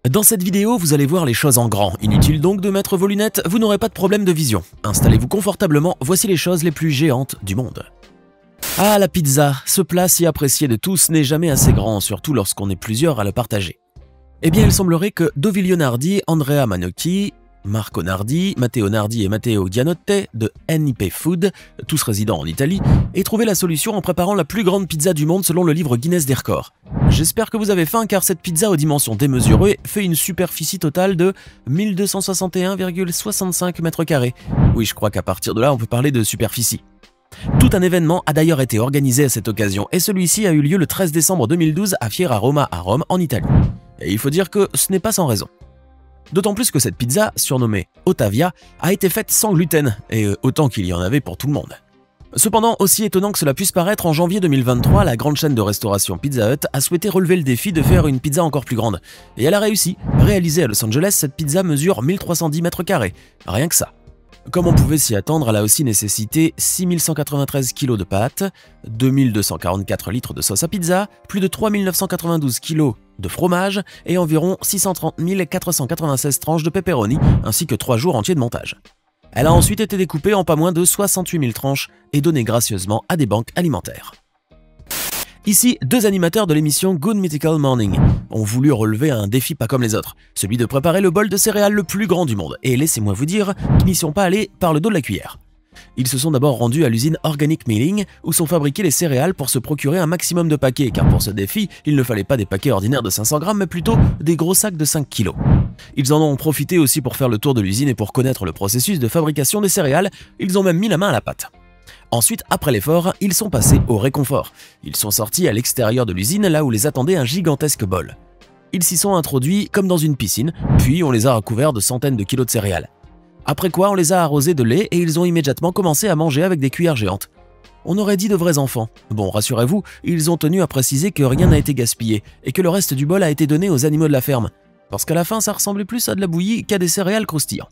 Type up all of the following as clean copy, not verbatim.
Dans cette vidéo, vous allez voir les choses en grand. Inutile donc de mettre vos lunettes, vous n'aurez pas de problème de vision. Installez-vous confortablement, voici les choses les plus géantes du monde. Ah, la pizza, ce plat si apprécié de tous n'est jamais assez grand, surtout lorsqu'on est plusieurs à le partager. Eh bien, il semblerait que Dovilio Nardi, Andrea Manocchi, Marco Nardi, Matteo Nardi et Matteo Gianotte de NIP Food, tous résidant en Italie, aient trouvé la solution en préparant la plus grande pizza du monde selon le livre Guinness des records. J'espère que vous avez faim car cette pizza aux dimensions démesurées fait une superficie totale de 1261,65 m². Oui, je crois qu'à partir de là, on peut parler de superficie. Tout un événement a d'ailleurs été organisé à cette occasion et celui-ci a eu lieu le 13 décembre 2012 à Fiera Roma à Rome en Italie. Et il faut dire que ce n'est pas sans raison. D'autant plus que cette pizza, surnommée Ottavia, a été faite sans gluten, et autant qu'il y en avait pour tout le monde. Cependant, aussi étonnant que cela puisse paraître, en janvier 2023, la grande chaîne de restauration Pizza Hut a souhaité relever le défi de faire une pizza encore plus grande. Et elle a réussi. Réalisée à Los Angeles, cette pizza mesure 1310 m². Rien que ça. Comme on pouvait s'y attendre, elle a aussi nécessité 6193 kg de pâtes, 2244 litres de sauce à pizza, plus de 3992 kg de fromage et environ 630 496 tranches de pepperoni, ainsi que 3 jours entiers de montage. Elle a ensuite été découpée en pas moins de 68 000 tranches et donnée gracieusement à des banques alimentaires. Ici, deux animateurs de l'émission Good Mythical Morning ont voulu relever un défi pas comme les autres, celui de préparer le bol de céréales le plus grand du monde. Et laissez-moi vous dire qu'ils n'y sont pas allés par le dos de la cuillère. Ils se sont d'abord rendus à l'usine Organic Milling où sont fabriquées les céréales pour se procurer un maximum de paquets, car pour ce défi, il ne fallait pas des paquets ordinaires de 500 grammes, mais plutôt des gros sacs de 5 kg. Ils en ont profité aussi pour faire le tour de l'usine et pour connaître le processus de fabrication des céréales, ils ont même mis la main à la pâte. Ensuite, après l'effort, ils sont passés au réconfort. Ils sont sortis à l'extérieur de l'usine, là où les attendait un gigantesque bol. Ils s'y sont introduits comme dans une piscine, puis on les a recouverts de centaines de kilos de céréales. Après quoi, on les a arrosés de lait et ils ont immédiatement commencé à manger avec des cuillères géantes. On aurait dit de vrais enfants. Bon, rassurez-vous, ils ont tenu à préciser que rien n'a été gaspillé et que le reste du bol a été donné aux animaux de la ferme. Parce qu'à la fin, ça ressemblait plus à de la bouillie qu'à des céréales croustillantes.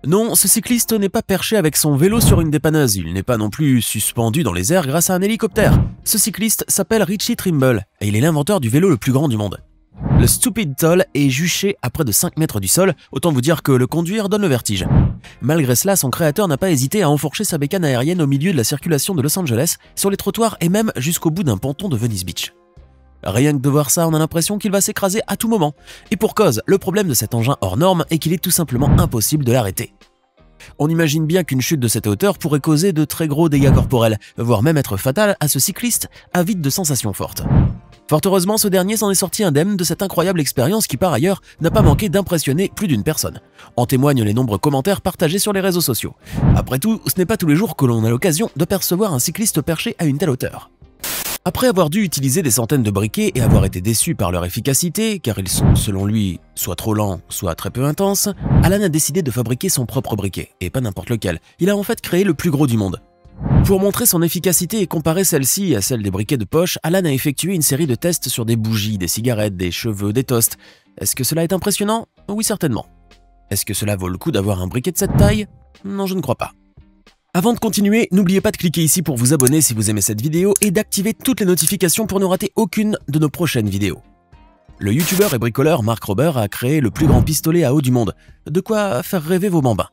Non, ce cycliste n'est pas perché avec son vélo sur une dépanneuse, il n'est pas non plus suspendu dans les airs grâce à un hélicoptère. Ce cycliste s'appelle Richie Trimble et il est l'inventeur du vélo le plus grand du monde. Le Stupid Toll est juché à près de 5 mètres du sol, autant vous dire que le conduire donne le vertige. Malgré cela, son créateur n'a pas hésité à enfourcher sa bécane aérienne au milieu de la circulation de Los Angeles, sur les trottoirs et même jusqu'au bout d'un ponton de Venice Beach. Rien que de voir ça, on a l'impression qu'il va s'écraser à tout moment. Et pour cause, le problème de cet engin hors norme est qu'il est tout simplement impossible de l'arrêter. On imagine bien qu'une chute de cette hauteur pourrait causer de très gros dégâts corporels, voire même être fatale à ce cycliste avide de sensations fortes. Fort heureusement, ce dernier s'en est sorti indemne de cette incroyable expérience qui, par ailleurs, n'a pas manqué d'impressionner plus d'une personne. En témoignent les nombreux commentaires partagés sur les réseaux sociaux. Après tout, ce n'est pas tous les jours que l'on a l'occasion de percevoir un cycliste perché à une telle hauteur. Après avoir dû utiliser des centaines de briquets et avoir été déçu par leur efficacité, car ils sont, selon lui, soit trop lents, soit très peu intenses, Alan a décidé de fabriquer son propre briquet, et pas n'importe lequel. Il a en fait créé le plus gros du monde. Pour montrer son efficacité et comparer celle-ci à celle des briquets de poche, Alan a effectué une série de tests sur des bougies, des cigarettes, des cheveux, des toasts. Est-ce que cela est impressionnant? Oui, certainement. Est-ce que cela vaut le coup d'avoir un briquet de cette taille? Non, je ne crois pas. Avant de continuer, n'oubliez pas de cliquer ici pour vous abonner si vous aimez cette vidéo et d'activer toutes les notifications pour ne rater aucune de nos prochaines vidéos. Le youtubeur et bricoleur Mark Rober a créé le plus grand pistolet à eau du monde, de quoi faire rêver vos bambins.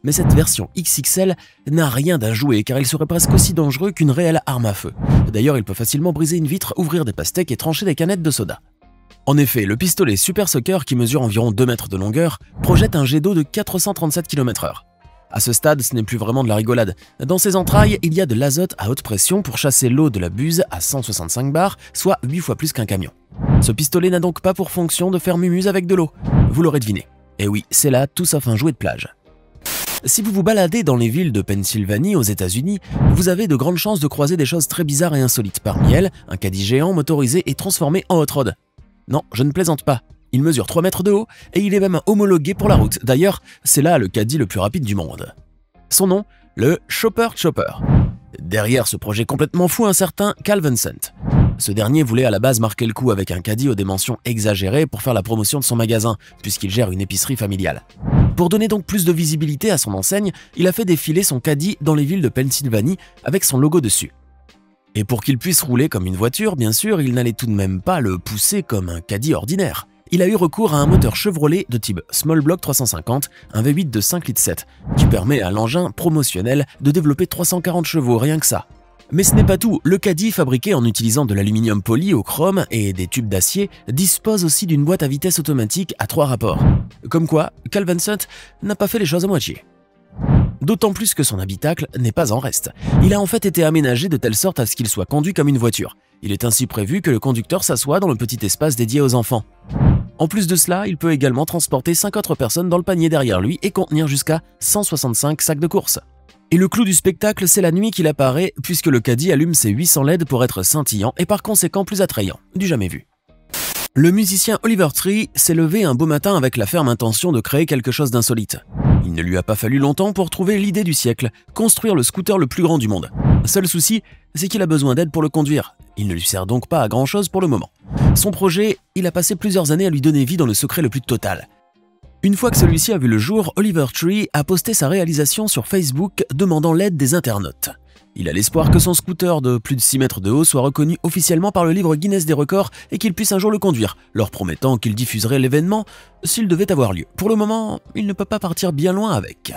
Mais cette version XXL n'a rien d'un jouet car il serait presque aussi dangereux qu'une réelle arme à feu. D'ailleurs, il peut facilement briser une vitre, ouvrir des pastèques et trancher des canettes de soda. En effet, le pistolet Super Soaker, qui mesure environ 2 mètres de longueur, projette un jet d'eau de 437 km/h. À ce stade, ce n'est plus vraiment de la rigolade. Dans ses entrailles, il y a de l'azote à haute pression pour chasser l'eau de la buse à 165 bars, soit 8 fois plus qu'un camion. Ce pistolet n'a donc pas pour fonction de faire mumuse avec de l'eau. Vous l'aurez deviné. Et oui, c'est là tout sauf un jouet de plage. Si vous vous baladez dans les villes de Pennsylvanie aux États-Unis, vous avez de grandes chances de croiser des choses très bizarres et insolites. Parmi elles, un caddie géant motorisé et transformé en hot rod. Non, je ne plaisante pas. Il mesure 3 mètres de haut et il est même homologué pour la route. D'ailleurs, c'est là le caddie le plus rapide du monde. Son nom, le Chopper Chopper. Derrière ce projet complètement fou, un certain Cal Vincent. Ce dernier voulait à la base marquer le coup avec un caddie aux dimensions exagérées pour faire la promotion de son magasin, puisqu'il gère une épicerie familiale. Pour donner donc plus de visibilité à son enseigne, il a fait défiler son caddie dans les villes de Pennsylvanie avec son logo dessus. Et pour qu'il puisse rouler comme une voiture, bien sûr, il n'allait tout de même pas le pousser comme un caddie ordinaire. il a eu recours à un moteur Chevrolet de type Small Block 350, un V8 de 5,7 litres, qui permet à l'engin promotionnel de développer 340 chevaux, rien que ça. Mais ce n'est pas tout, le Caddy, fabriqué en utilisant de l'aluminium poli au chrome et des tubes d'acier, dispose aussi d'une boîte à vitesse automatique à 3 rapports. Comme quoi, Carl Vinson n'a pas fait les choses à moitié. D'autant plus que son habitacle n'est pas en reste. Il a en fait été aménagé de telle sorte à ce qu'il soit conduit comme une voiture. Il est ainsi prévu que le conducteur s'assoie dans le petit espace dédié aux enfants. En plus de cela, il peut également transporter 5 autres personnes dans le panier derrière lui et contenir jusqu'à 165 sacs de course. Et le clou du spectacle, c'est la nuit qu'il apparaît, puisque le Caddy allume ses 800 LED pour être scintillant et par conséquent plus attrayant, du jamais vu. Le musicien Oliver Tree s'est levé un beau matin avec la ferme intention de créer quelque chose d'insolite. Il ne lui a pas fallu longtemps pour trouver l'idée du siècle, construire le scooter le plus grand du monde. Seul souci, c'est qu'il a besoin d'aide pour le conduire. Il ne lui sert donc pas à grand chose pour le moment. Son projet, il a passé plusieurs années à lui donner vie dans le secret le plus total. Une fois que celui-ci a vu le jour, Oliver Tree a posté sa réalisation sur Facebook demandant l'aide des internautes. Il a l'espoir que son scooter de plus de 6 mètres de haut soit reconnu officiellement par le livre Guinness des records et qu'il puisse un jour le conduire, leur promettant qu'il diffuserait l'événement s'il devait avoir lieu. Pour le moment, il ne peut pas partir bien loin avec.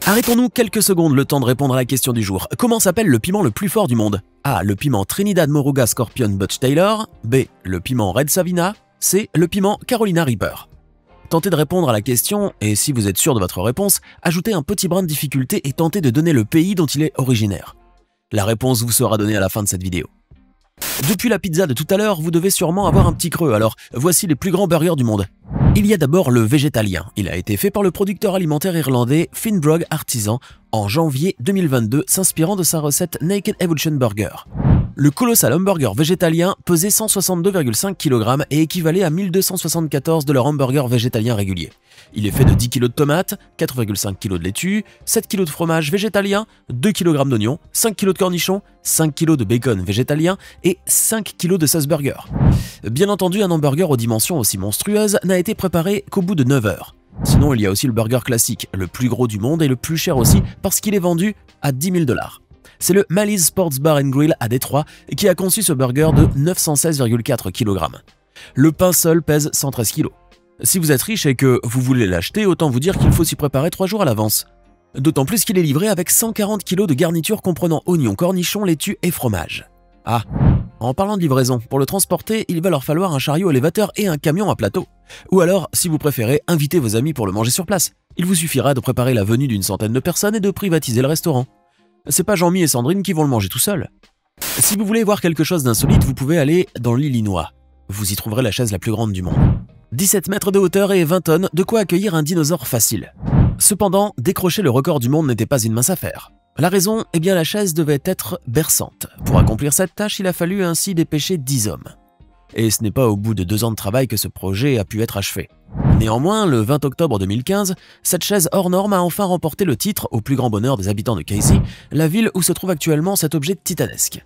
Arrêtons-nous quelques secondes le temps de répondre à la question du jour. Comment s'appelle le piment le plus fort du monde? A. Le piment Trinidad Moruga Scorpion Butch Taylor. B. Le piment Red Savina. C. Le piment Carolina Reaper. Tentez de répondre à la question et si vous êtes sûr de votre réponse, ajoutez un petit brin de difficulté et tentez de donner le pays dont il est originaire. La réponse vous sera donnée à la fin de cette vidéo. Depuis la pizza de tout à l'heure, vous devez sûrement avoir un petit creux, alors voici les plus grands burgers du monde. Il y a d'abord le végétalien. Il a été fait par le producteur alimentaire irlandais Finbrog Artisan en janvier 2022, s'inspirant de sa recette Naked Evolution Burger. Le colossal hamburger végétalien pesait 162,5 kg et équivalait à 1274 de leur hamburger végétalien régulier. Il est fait de 10 kg de tomates, 4,5 kg de laitue, 7 kg de fromage végétalien, 2 kg d'oignons, 5 kg de cornichons, 5 kg de bacon végétalien et 5 kg de sauce burger. Bien entendu, un hamburger aux dimensions aussi monstrueuses n'a été préparé qu'au bout de 9 heures. Sinon, il y a aussi le burger classique, le plus gros du monde et le plus cher aussi parce qu'il est vendu à 10 000 $. C'est le Mally's Sports Bar and Grill à Détroit qui a conçu ce burger de 916,4 kg. Le pain seul pèse 113 kg. Si vous êtes riche et que vous voulez l'acheter, autant vous dire qu'il faut s'y préparer 3 jours à l'avance. D'autant plus qu'il est livré avec 140 kg de garniture comprenant oignons, cornichons, laitue et fromage. Ah, en parlant de livraison, pour le transporter, il va leur falloir un chariot élévateur et un camion à plateau. Ou alors, si vous préférez, invitez vos amis pour le manger sur place. Il vous suffira de préparer la venue d'une centaine de personnes et de privatiser le restaurant. C'est pas Jean-Mi et Sandrine qui vont le manger tout seuls. Si vous voulez voir quelque chose d'insolite, vous pouvez aller dans l'Illinois. Vous y trouverez la chaise la plus grande du monde. 17 mètres de hauteur et 20 tonnes, de quoi accueillir un dinosaure facile. Cependant, décrocher le record du monde n'était pas une mince affaire. La raison, eh bien la chaise devait être berçante. Pour accomplir cette tâche, il a fallu ainsi dépêcher 10 hommes. Et ce n'est pas au bout de 2 ans de travail que ce projet a pu être achevé. Néanmoins, le 20 octobre 2015, cette chaise hors norme a enfin remporté le titre, au plus grand bonheur des habitants de Casey, la ville où se trouve actuellement cet objet titanesque.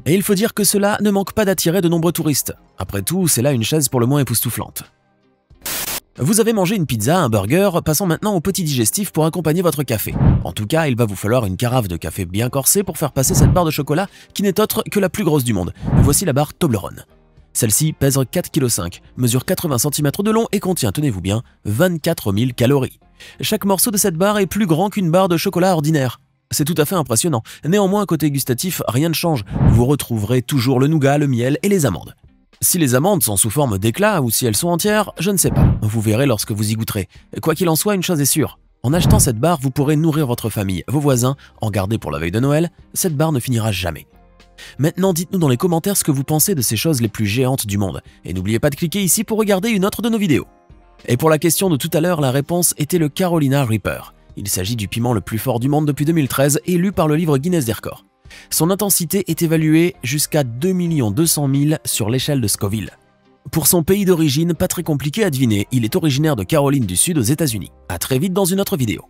Et il faut dire que cela ne manque pas d'attirer de nombreux touristes. Après tout, c'est là une chaise pour le moins époustouflante. Vous avez mangé une pizza, un burger, passons maintenant au petit digestif pour accompagner votre café. En tout cas, il va vous falloir une carafe de café bien corsée pour faire passer cette barre de chocolat qui n'est autre que la plus grosse du monde. Voici la barre Toblerone. Celle-ci pèse 4,5 kg, mesure 80 cm de long et contient, tenez-vous bien, 24 000 calories. Chaque morceau de cette barre est plus grand qu'une barre de chocolat ordinaire. C'est tout à fait impressionnant. Néanmoins, côté gustatif, rien ne change. Vous retrouverez toujours le nougat, le miel et les amandes. Si les amandes sont sous forme d'éclats ou si elles sont entières, je ne sais pas. Vous verrez lorsque vous y goûterez. Quoi qu'il en soit, une chose est sûre. En achetant cette barre, vous pourrez nourrir votre famille, vos voisins, en garder pour la veille de Noël. Cette barre ne finira jamais. Maintenant, dites-nous dans les commentaires ce que vous pensez de ces choses les plus géantes du monde. Et n'oubliez pas de cliquer ici pour regarder une autre de nos vidéos. Et pour la question de tout à l'heure, la réponse était le Carolina Reaper. Il s'agit du piment le plus fort du monde depuis 2013, élu par le livre Guinness des records. Son intensité est évaluée jusqu'à 2 200 000 sur l'échelle de Scoville. Pour son pays d'origine, pas très compliqué à deviner, il est originaire de Caroline du Sud aux États-Unis. À très vite dans une autre vidéo.